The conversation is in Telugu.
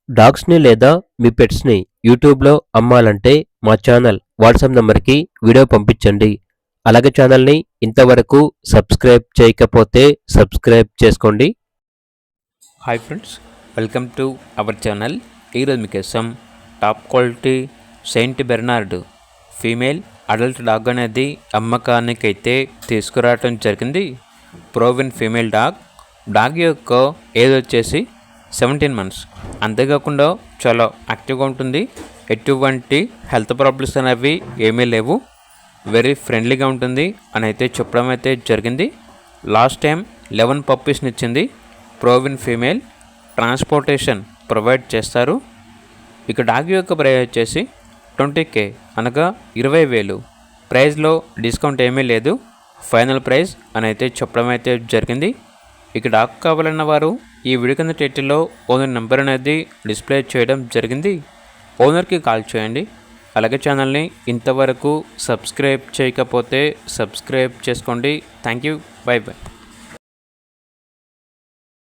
డాగ్స్ని లేదా మీ పెట్స్ని యూట్యూబ్లో అమ్మాలంటే మా ఛానల్ వాట్సాప్ నంబర్కి వీడియో పంపించండి. అలాగే ఛానల్ని ఇంతవరకు సబ్స్క్రైబ్ చేయకపోతే సబ్స్క్రైబ్ చేసుకోండి. Hi friends, welcome to our channel. ఈరోజు మీకోసం top quality Saint Bernard female adult dog అనేది అమ్మకానికైతే తీసుకురావడం జరిగింది. ప్రోవెన్ ఫీమేల్ డాగ్ యొక్క ఏజ్ వచ్చేసి 17 months. అంతేకాకుండా చాలా యాక్టివ్గా ఉంటుంది. ఎటువంటి హెల్త్ ప్రాబ్లమ్స్ అనేవి ఏమీ లేవు. వెరీ ఫ్రెండ్లీగా ఉంటుంది అని అయితే చెప్పడం అయితే జరిగింది. లాస్ట్ టైం 11 పప్పీస్ని ఇచ్చింది. Proven female. ట్రాన్స్పోర్టేషన్ ప్రొవైడ్ చేస్తారు. ఇక డాగ్ యొక్క ప్రైస్ వచ్చేసి 20K అనగా 20,000. ప్రైస్లో డిస్కౌంట్ ఏమీ లేదు. ఫైనల్ ప్రైస్ అని అయితే చెప్పడం అయితే జరిగింది. ఇక డాగ్ కావాలన్న వారు ఈ వీడియో కింద టైటిల్లో ఓనర్ నెంబర్ అనేది డిస్ప్లే చేయడం జరిగింది. ఓనర్కి కాల్ చేయండి. అలాగే ఛానల్ని ఇంతవరకు సబ్స్క్రైబ్ చేయకపోతే సబ్స్క్రైబ్ చేసుకోండి. Thank you. By by.